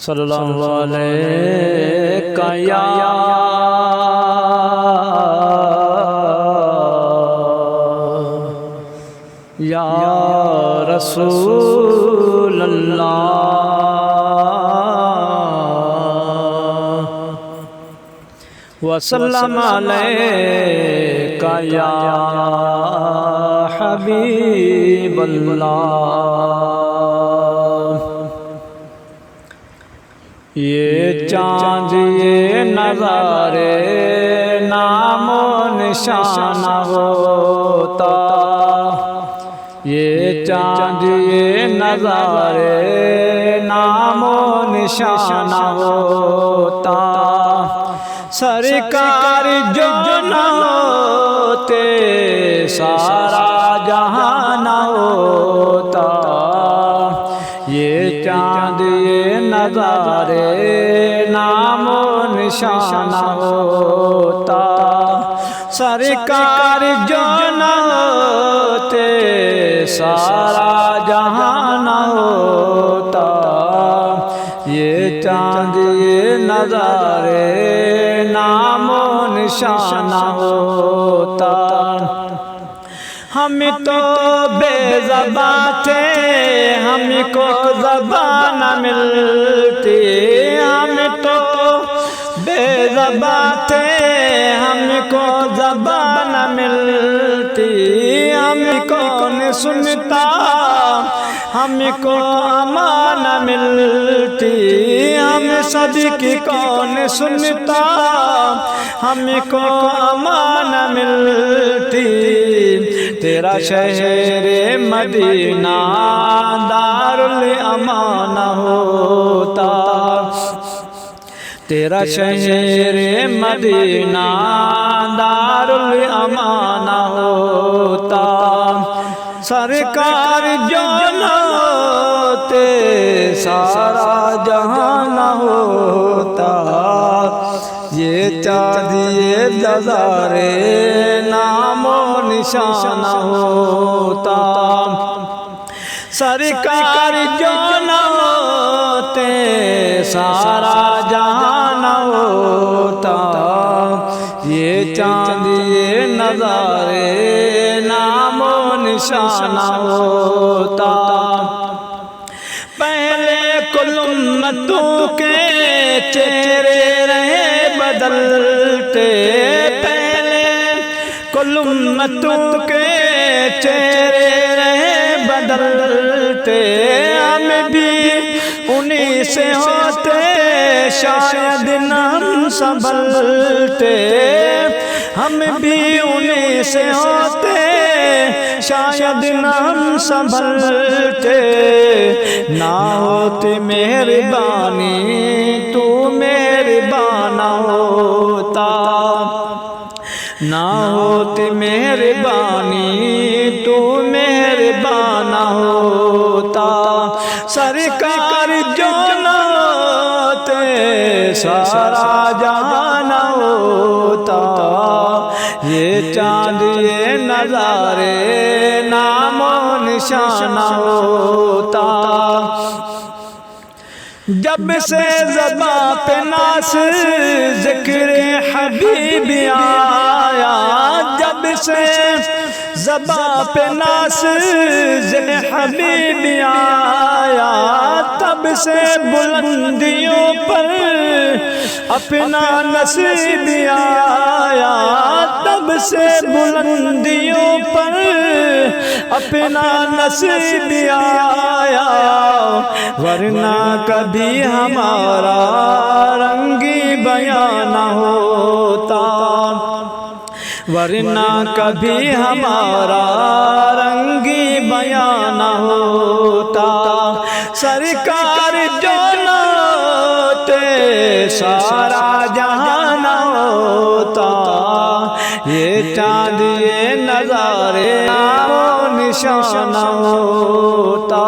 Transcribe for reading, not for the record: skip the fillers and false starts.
صلی اللہ علیہ یا رسول اللہ وسلم علیک یا حبیب اللہ۔ یہ چاند یہ نظارے نام و نشان ہوتا، یہ چاند یہ نظارے نام و نشان ہوتا، سرکار جو نہ ہوتے سارا جہان ہوتا، یہ چاند یہ نظارے نام و نشان ہوتا، سرکار جو نہ ہوتے سارا جہان ہوتا، یہ چاند یہ نظارے نام و نشان ہوتا۔ ہم تو بے زباں تھے، ہم کو زبان نہ ملتی، ہم تو بے زباں تھے، ہم کو زبان نہ ملتی، ہم کون سنتا، ہم کو امان نہ ملتی، ہم سب کی کون سنتا، ہم کو امان نہ ملتی، تیرا شہر مدینہ دارالامان ہوتا، تیرا شہر مدینہ دارالامان ہوتا، سرکار جو نہ ہوتے سارا جہان ہوتا، یہ چاند یہ نظارے نام و نشان ہوتا، سرکار جو نہ ہوتے سارا جہان ہوتا، یہ چاند یہ نظارے نام و نشان ہوتا۔ پہلے کل امتوں کے چہرے رہے بدلتے، پہلے کل امتوں کے چہرے رہے بدلتے، ہم بھی انہی سے ہوتے شاید ہم سنبھلتے، ہم بھی انہی سے ہوتے شاید ہم سنبھلتے، نہ ہوتی مہربانی تو مہربان ہوتا، نہ ہوتی مہربانی تو مہربان ہوتا، سرکار جو نہ ہوتے سارا جہان ہوتا، یہ چاند یہ نظارے نام و نشان ہوتا۔ جب سے زباں پہ ناز ذکر حبیب آیا، جب سے زباں پہ ناز ذکر حبیب آیا، تب سے بلندیوں پر اپنا نصیب آیا، تب سے بلندیوں پر اپنا نصیب آیا، ورنہ کبھی ہمارا رنگی بیان نہ ہوتا، ورنہ کبھی ہمارا رنگی بیان نہ ہوتا، سرکار جو نہ ہوتے سارا جہان ہوتا، یہ چاند یہ نظارے نام و نشان ہوتا۔